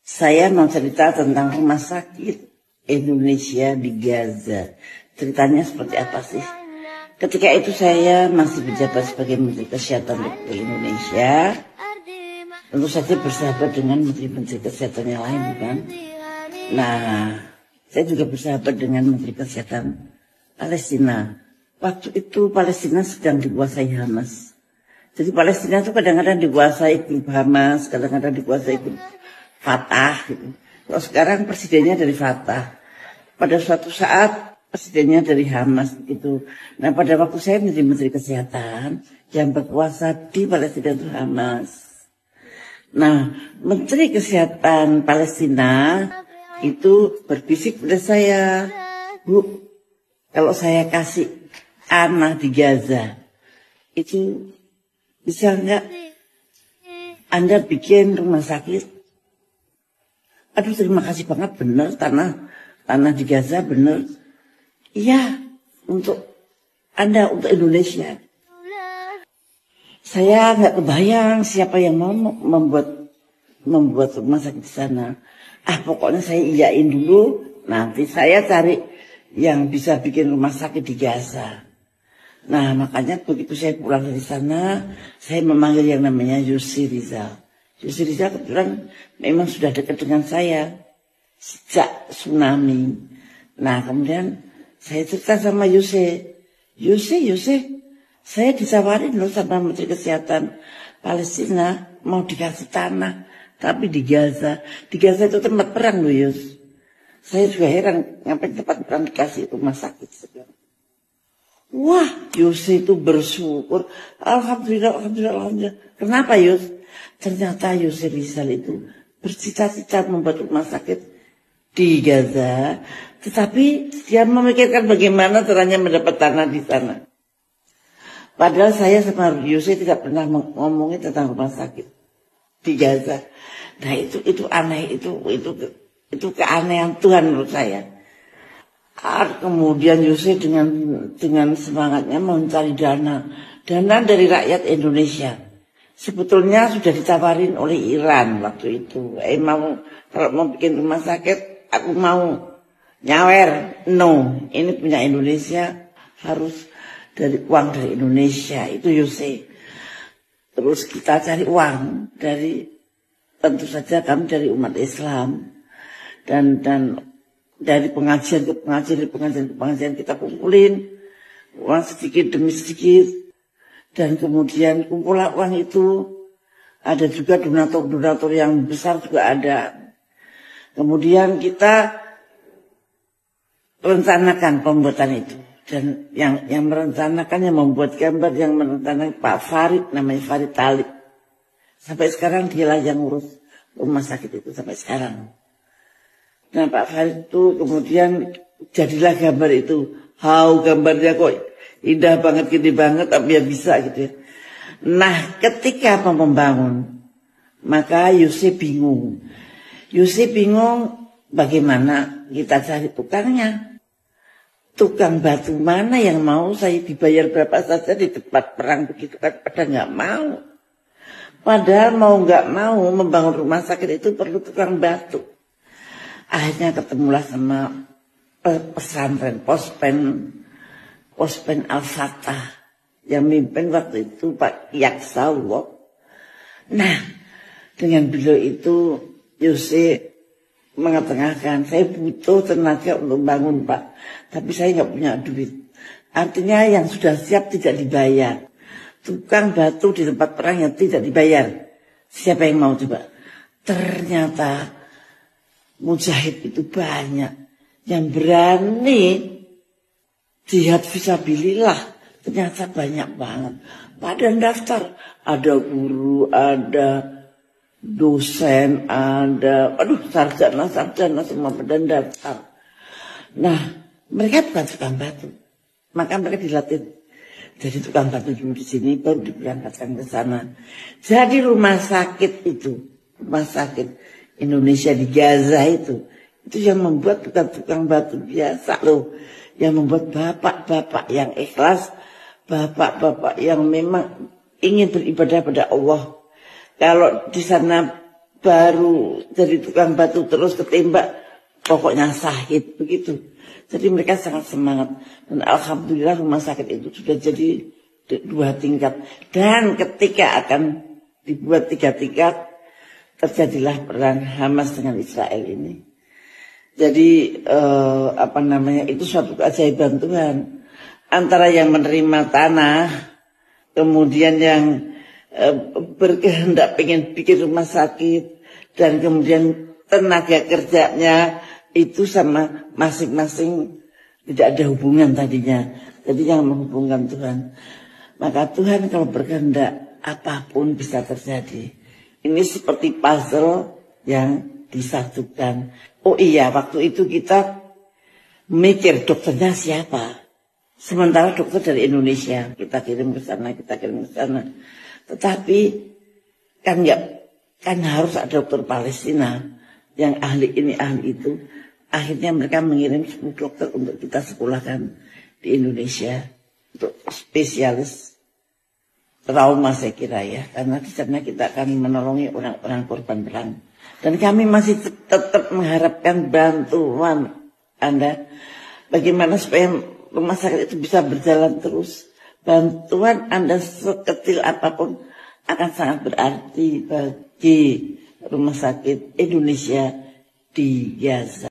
Saya mau cerita tentang rumah sakit Indonesia di Gaza. Ceritanya seperti apa sih? Ketika itu saya masih menjabat sebagai Menteri Kesehatan Republik Indonesia. Tentu saja bersahabat dengan Menteri-Menteri Kesehatan yang lain, bukan? Nah, saya juga bersahabat dengan Menteri Kesehatan Palestina. Waktu itu Palestina sedang dikuasai Hamas. Jadi Palestina itu kadang-kadang dikuasai grup Hamas, kadang-kadang dikuasai grup Fatah. Gitu. Kalau sekarang presidennya dari Fatah. Pada suatu saat presidennya dari Hamas gitu. Nah, pada waktu saya menjadi Menteri Kesehatan, yang berkuasa di Palestina itu Hamas. Nah, Menteri Kesehatan Palestina itu berbisik pada saya, Bu, kalau saya kasih anak di Gaza, itu bisa nggak Anda bikin rumah sakit? Aduh, terima kasih banget, bener tanah di Gaza bener. Iya, untuk Anda, untuk Indonesia. Saya nggak kebayang siapa yang mau membuat rumah sakit di sana. Pokoknya saya iyain dulu, nanti saya cari yang bisa bikin rumah sakit di Gaza. Nah, makanya begitu saya pulang dari sana, saya memanggil yang namanya Yusri Rizal. Yusri Rizal kebetulan memang sudah dekat dengan saya sejak tsunami. Nah, kemudian saya cerita sama Yusri, saya ditawarin loh sama Menteri Kesehatan Palestina mau dikasih tanah, tapi di Gaza. Di Gaza itu tempat perang loh, Yus. Saya juga heran, ngapain tempat perang dikasih rumah sakit sekarang. Wah, Yus itu bersyukur. Alhamdulillah. Kenapa, Yus? Ternyata Yus Rizal itu bercita-cita membuat rumah sakit di Gaza, tetapi dia memikirkan bagaimana caranya mendapat tanah di sana. Padahal saya sama Yus tidak pernah ngomongin tentang rumah sakit di Gaza. Nah, itu aneh, itu keanehan Tuhan menurut saya. Kemudian Yusuf dengan semangatnya mencari dana dari rakyat Indonesia. Sebetulnya sudah ditawarin oleh Iran waktu itu. Kalau mau bikin rumah sakit, aku mau nyawer. No, ini punya Indonesia, harus dari uang dari Indonesia. Itu Yusuf. Terus kita cari uang tentu saja kami dari umat Islam dan dari pengajian ke pengajian kita kumpulin uang sedikit demi sedikit, dan kemudian kumpulah uang itu. Ada juga donatur yang besar juga ada. Kemudian kita rencanakan pembuatan itu, dan yang merencanakan, yang membuat gambar, yang merencanakan Pak Farid, namanya Farid Talib. Sampai sekarang dialah yang ngurus rumah sakit itu sampai sekarang. Nah, Pak Farid itu kemudian jadilah gambar itu. Gambarnya kok indah banget, gede banget, tapi ya bisa gitu ya. Nah, ketika membangun, maka Yusuf bingung bagaimana kita cari tukangnya. Tukang batu mana yang mau saya dibayar berapa saja di tempat perang begitu kan, pada nggak mau. Padahal mau nggak mau membangun rumah sakit itu perlu tukang batu. Akhirnya ketemulah sama pesantren Pospen Al-Fatah yang mimpin waktu itu Pak Yaksaullah. Nah, dengan beliau itu Yusuf mengetengahkan, saya butuh tenaga untuk bangun, Pak, tapi saya nggak punya duit. Artinya yang sudah siap tidak dibayar. Tukang batu di tempat perang yang tidak dibayar, siapa yang mau coba? Ternyata mujahid itu banyak yang berani jihad fisabilillah, ternyata banyak banget. Pada daftar, ada guru, ada dosen, ada sarjana semua pada daftar. Nah, mereka bukan tukang batu, maka mereka dilatih jadi tukang batu dulu di sini, baru diberangkatkan ke sana. Jadi rumah sakit Indonesia di Gaza itu yang membuat bukan tukang batu biasa loh, yang membuat bapak-bapak yang ikhlas, bapak-bapak yang memang ingin beribadah pada Allah. Kalau di sana baru jadi tukang batu terus ketembak, pokoknya sakit begitu. Jadi mereka sangat semangat. Dan alhamdulillah rumah sakit itu sudah jadi 2 tingkat. Dan ketika akan dibuat 3 tingkat, terjadilah perang Hamas dengan Israel ini. Jadi itu suatu keajaiban Tuhan. Antara yang menerima tanah, kemudian yang berkehendak pengen bikin rumah sakit, dan kemudian tenaga kerjanya itu sama masing-masing tidak ada hubungan tadinya. Jadi yang menghubungkan Tuhan. Maka Tuhan kalau berkehendak apapun bisa terjadi. Ini seperti puzzle yang disatukan. Oh iya, waktu itu kita mikir dokternya siapa. Sementara dokter dari Indonesia kita kirim ke sana, Tetapi kan harus ada dokter Palestina yang ahli ini ahli itu. Akhirnya mereka mengirim 10 dokter untuk kita sekolahkan di Indonesia untuk spesialis trauma saya kira ya, karena di sana kita akan menolongi orang-orang korban perang. Dan kami masih tetap mengharapkan bantuan Anda, bagaimana supaya rumah sakit itu bisa berjalan terus. Bantuan Anda sekecil apapun akan sangat berarti bagi rumah sakit Indonesia di Gaza.